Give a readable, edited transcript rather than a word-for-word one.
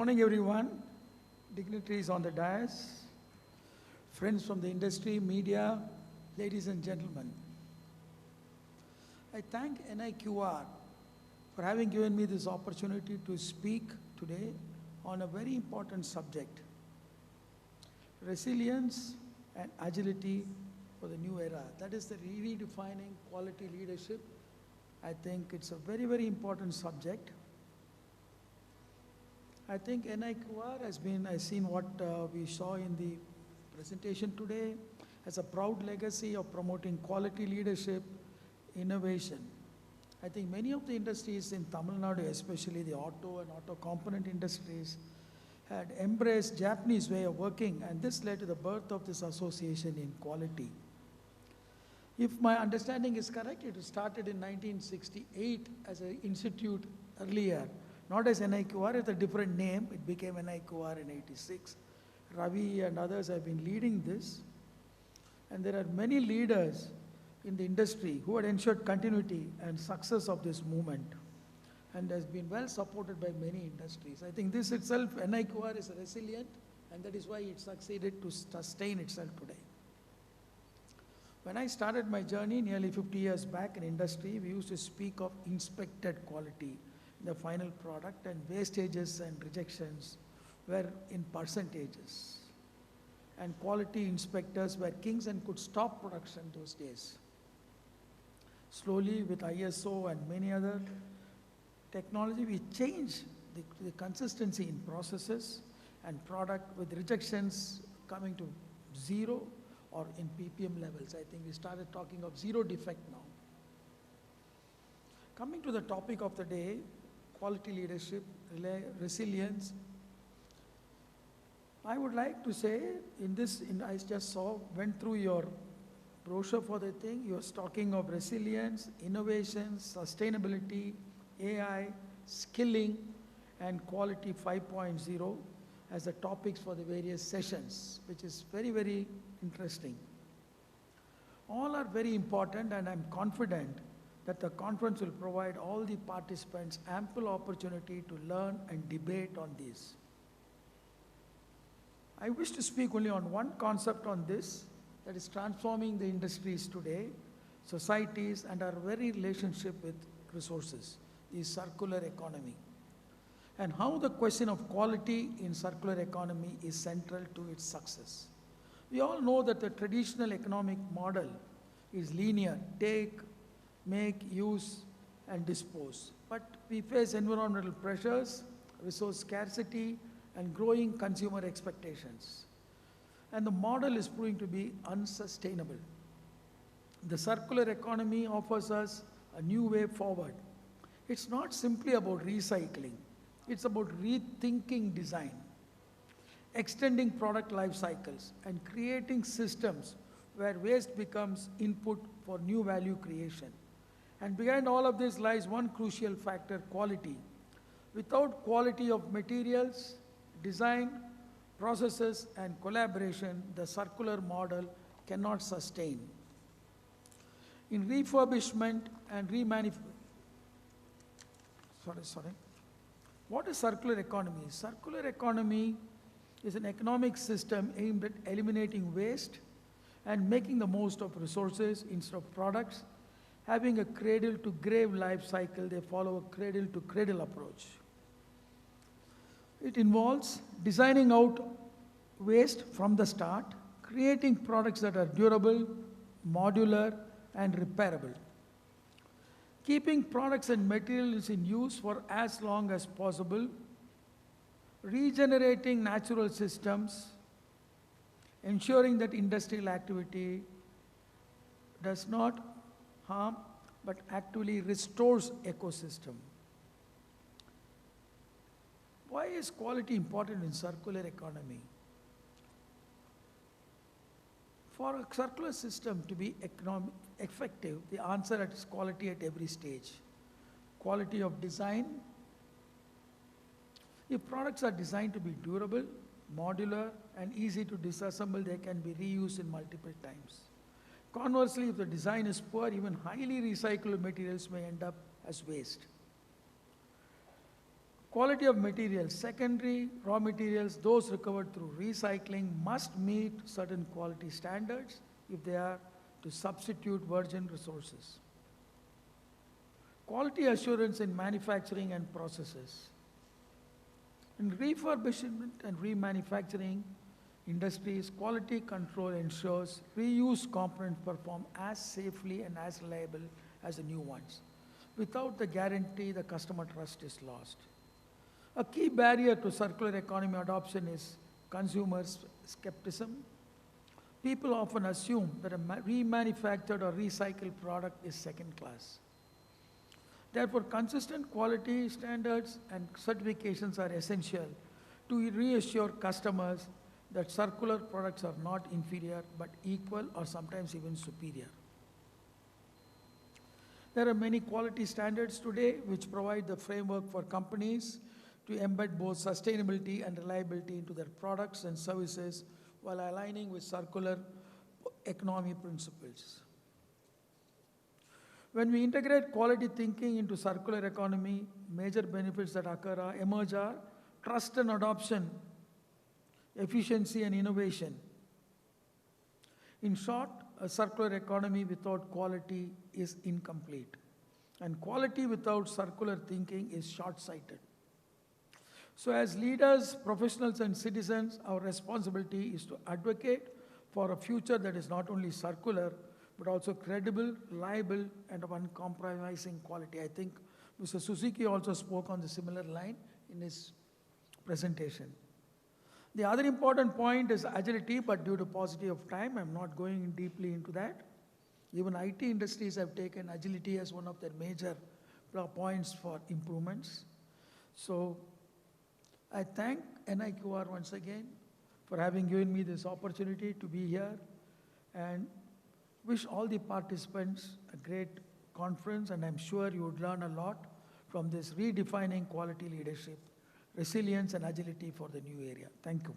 morning, everyone. Dignitaries on the dais, friends from the industry, media, ladies and gentlemen. I thank NIQR for having given me this opportunity to speak today on a very important subject, resilience and agility for the new era. That is the redefining quality leadership. I think it's a very, very important subject. I think NIQR has been, I've seen what we saw in the presentation today, has a proud legacy of promoting quality leadership, innovation. I think many of the industries in Tamil Nadu, especially the auto and auto component industries, had embraced Japanese way of working, and this led to the birth of this association in quality. If my understanding is correct, it started in 1968 as an institute earlier, not as NIQR, it's a different name. It became NIQR in 86. Ravi and others have been leading this. And there are many leaders in the industry who had ensured continuity and success of this movement, and has been well supported by many industries. I think this itself, NIQR is resilient, and that is why it succeeded to sustain itself today. When I started my journey nearly 50 years back in industry, we used to speak of inspected quality, the final product, and wastages and rejections were in percentages. And quality inspectors were kings and could stop production those days. Slowly with ISO and many other technology, we changed the consistency in processes and product with rejections coming to zero or in PPM levels. I think we started talking of zero defect now. Coming to the topic of the day, quality leadership, resilience. I would like to say, I just went through your brochure for the thing. You are talking of resilience, innovation, sustainability, AI, skilling, and quality 5.0 as the topics for the various sessions, which is very, very interesting. All are very important, and I'm confident that the conference will provide all the participants ample opportunity to learn and debate on these. I wish to speak only on one concept on this that is transforming the industries today, societies, and our very relationship with resources, the circular economy, and how the question of quality in circular economy is central to its success. We all know that the traditional economic model is linear, take, make, use, and dispose. But we face environmental pressures, resource scarcity, and growing consumer expectations. And the model is proving to be unsustainable. The circular economy offers us a new way forward. It's not simply about recycling. It's about rethinking design, extending product life cycles, and creating systems where waste becomes input for new value creation. And behind all of this lies one crucial factor, quality. Without quality of materials, design, processes, and collaboration, the circular model cannot sustain. In refurbishment and What is circular economy? Circular economy is an economic system aimed at eliminating waste and making the most of resources instead of products. Having a cradle-to-grave life cycle, they follow a cradle-to-cradle approach. It involves designing out waste from the start, creating products that are durable, modular, and repairable, keeping products and materials in use for as long as possible, regenerating natural systems, ensuring that industrial activity does not harm but actively restores ecosystem. Why is quality important in circular economy? For a circular system to be effective, the answer is quality at every stage. Quality of design. If products are designed to be durable, modular, and easy to disassemble, they can be reused in multiple times. Conversely, if the design is poor, even highly recyclable materials may end up as waste. Quality of materials, secondary raw materials, those recovered through recycling must meet certain quality standards if they are to substitute virgin resources. Quality assurance in manufacturing and processes. In refurbishment and remanufacturing industries, quality control ensures reused components perform as safely and as reliable as the new ones. Without the guarantee, the customer trust is lost. A key barrier to circular economy adoption is consumer skepticism. People often assume that a remanufactured or recycled product is second class. Therefore, consistent quality standards and certifications are essential to reassure customers that circular products are not inferior but equal or sometimes even superior. There are many quality standards today which provide the framework for companies to embed both sustainability and reliability into their products and services while aligning with circular economy principles. When we integrate quality thinking into circular economy, major benefits that emerge are trust and adoption, efficiency and innovation. In short, a circular economy without quality is incomplete, and quality without circular thinking is short-sighted. So as leaders, professionals and citizens, our responsibility is to advocate for a future that is not only circular, but also credible, reliable, and of uncompromising quality. I think Mr. Suzuki also spoke on the similar line in his presentation. The other important point is agility, but due to paucity of time, I'm not going deeply into that. Even IT industries have taken agility as one of their major points for improvements. So I thank NIQR once again for having given me this opportunity to be here, and wish all the participants a great conference, and I'm sure you would learn a lot from this redefining quality leadership, resilience and agility for the new area. Thank you.